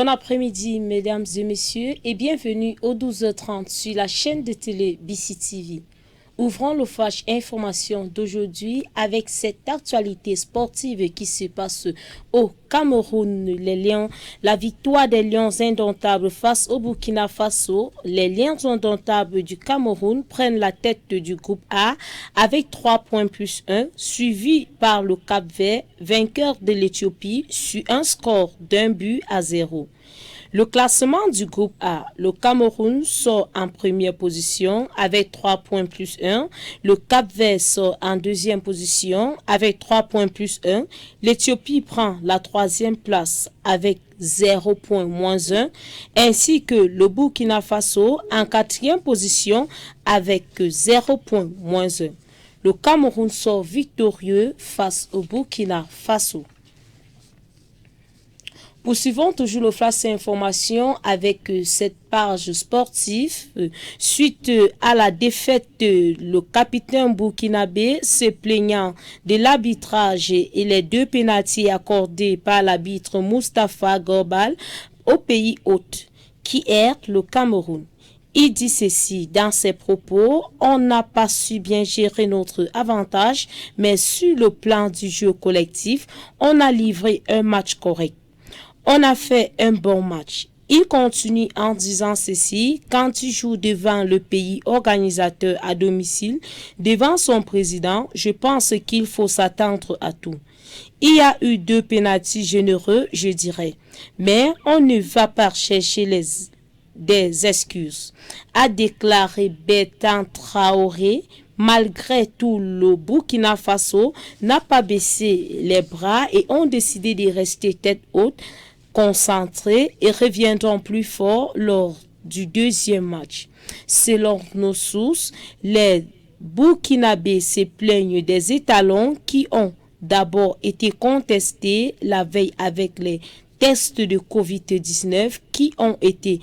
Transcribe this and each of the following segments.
Bon après-midi, mesdames et messieurs, et bienvenue au 12h30 sur la chaîne de télé BCTV. Ouvrons le flash information d'aujourd'hui avec cette actualité sportive qui se passe au Cameroun. Les Lions, la victoire des Lions indomptables face au Burkina Faso. Les Lions indomptables du Cameroun prennent la tête du groupe A avec 3 points plus 1, suivi par le Cap-Vert, vainqueur de l'Éthiopie, sur un score d'1-0. Le classement du groupe A, le Cameroun sort en première position avec 3 points plus 1. Le Cap-Vert sort en deuxième position avec 3 points plus 1. L'Éthiopie prend la troisième place avec 0 points moins 1. Ainsi que le Burkina Faso en quatrième position avec 0 points moins 1. Le Cameroun sort victorieux face au Burkina Faso. Poursuivons toujours le flash information avec cette page sportive. Suite à la défaite, le capitaine burkinabé se plaignant de l'arbitrage et les 2 pénaltys accordés par l'arbitre Moustapha Gorbal au pays hôte, qui est le Cameroun. Il dit ceci dans ses propos: on n'a pas su bien gérer notre avantage, mais sur le plan du jeu collectif, on a livré un match correct. On a fait un bon match. Il continue en disant ceci: quand tu joues devant le pays organisateur à domicile, devant son président, je pense qu'il faut s'attendre à tout. Il y a eu 2 pénaltys généreux, je dirais, mais on ne va pas chercher des excuses, a déclaré Bertrand Traoré. Malgré tout, le Burkina Faso n'a pas baissé les bras et ont décidé de rester tête haute, concentrés, et reviendront plus fort lors du deuxième match. Selon nos sources, les Burkinabés se plaignent des étalons qui ont d'abord été contestés la veille avec les tests de Covid-19 qui ont été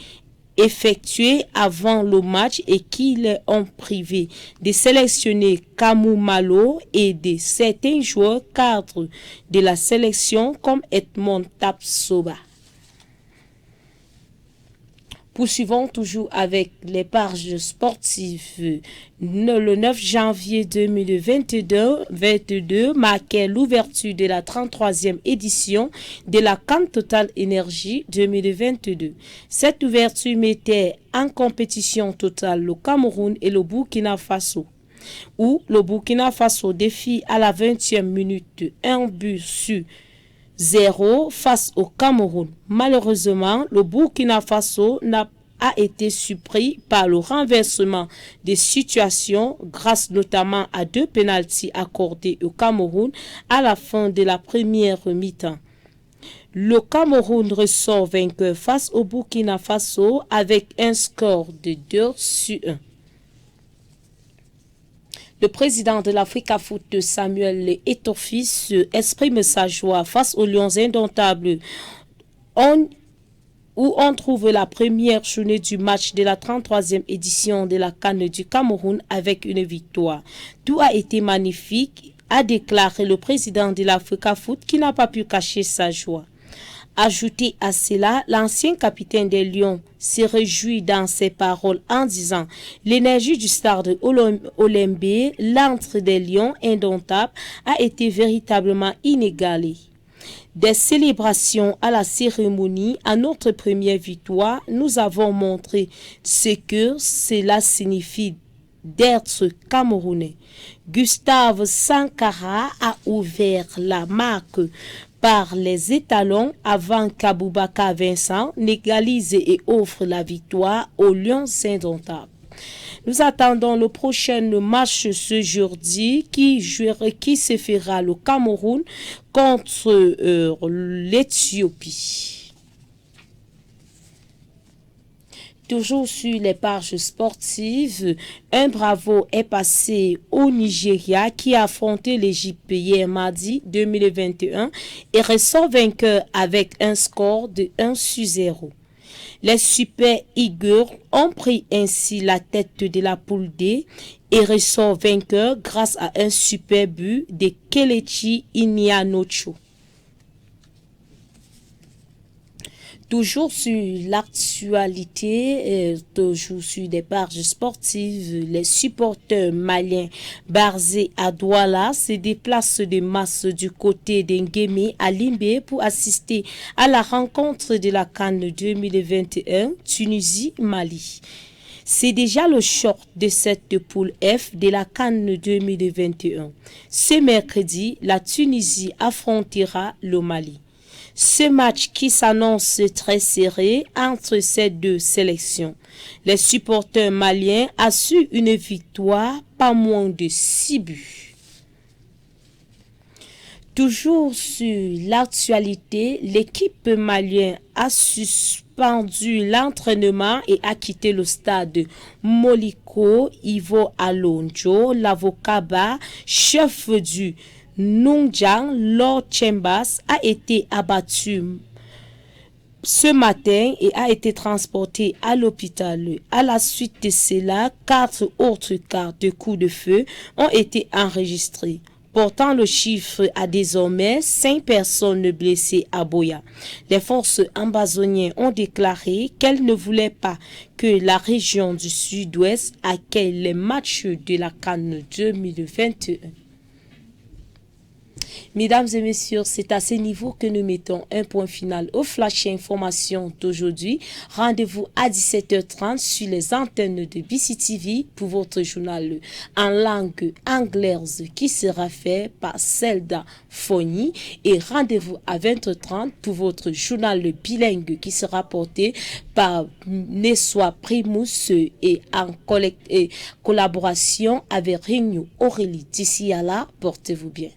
effectués avant le match et qui les ont privés de sélectionner Kamou Malo et de certains joueurs cadres de la sélection comme Edmond Tapsoba. Poursuivons toujours avec les pages sportives. Le 9 janvier 2022 marquait l'ouverture de la 33e édition de la CAN Total Énergie 2022. Cette ouverture mettait en compétition totale le Cameroun et le Burkina Faso, où le Burkina Faso défie à la 20e minute 1-0 face au Cameroun. Malheureusement, le Burkina Faso a été surpris par le renversement des situations grâce notamment à 2 pénaltys accordés au Cameroun à la fin de la première mi-temps. Le Cameroun ressort vainqueur face au Burkina Faso avec un score de 2-1. Le président de l'Africafoot, Samuel Eto'o-Fils, exprime sa joie face aux Lions indomptables où on trouve la première journée du match de la 33e édition de la CAN du Cameroun avec une victoire. Tout a été magnifique, a déclaré le président de l'Africafoot qui n'a pas pu cacher sa joie. Ajouté à cela, l'ancien capitaine des Lions se réjouit dans ses paroles en disant: l'énergie du stade Olembe, l'antre des Lions indomptables, a été véritablement inégalée. Des célébrations à la cérémonie, à notre première victoire, nous avons montré ce que cela signifie d'être Camerounais. Gustave Sankara a ouvert la marque par les étalons avant qu'Aboubakar Vincent n'égalise et offre la victoire aux Lions indomptables. Nous attendons le prochain match ce jeudi qui se fera le Cameroun contre l'Éthiopie. Toujours sur les pages sportives, un bravo est passé au Nigeria qui a affronté l'Égypte hier mardi 2021 et ressort vainqueur avec un score de 1-0. Les Super Eagles ont pris ainsi la tête de la poule D et ressort vainqueur grâce à un super but de Kelechi Iheanacho. Toujours sur l'actualité, toujours sur des pages sportives, les supporters maliens basés à Douala se déplacent de masse du côté d'Nguémé à Limbé pour assister à la rencontre de la CAN 2021 Tunisie-Mali. C'est déjà le short de cette poule F de la CAN 2021. Ce mercredi, la Tunisie affrontera le Mali. Ce match qui s'annonce très serré entre ces deux sélections. Les supporters maliens assurent une victoire, pas moins de 6 buts. Toujours sur l'actualité, l'équipe malienne a suspendu l'entraînement et a quitté le stade Moliko. Ivo Alonjo, l'avocat chef du Nungjan, Lord Chambers, a été abattu ce matin et a été transporté à l'hôpital. À la suite de cela, 4 autres cas de coups de feu ont été enregistrés, portant le chiffre à désormais 5 personnes blessées à Boya. Les forces amazoniennes ont déclaré qu'elles ne voulaient pas que la région du sud-ouest accueille les matchs de la CAN 2021. Mesdames et messieurs, c'est à ce niveau que nous mettons un point final au flash information d'aujourd'hui. Rendez-vous à 17h30 sur les antennes de BCTV pour votre journal en langue anglaise qui sera fait par Zelda Fogny. Et rendez-vous à 20h30 pour votre journal bilingue qui sera porté par Nessois Primus et en collaboration avec Rignou Aurélie. D'ici à là, portez-vous bien.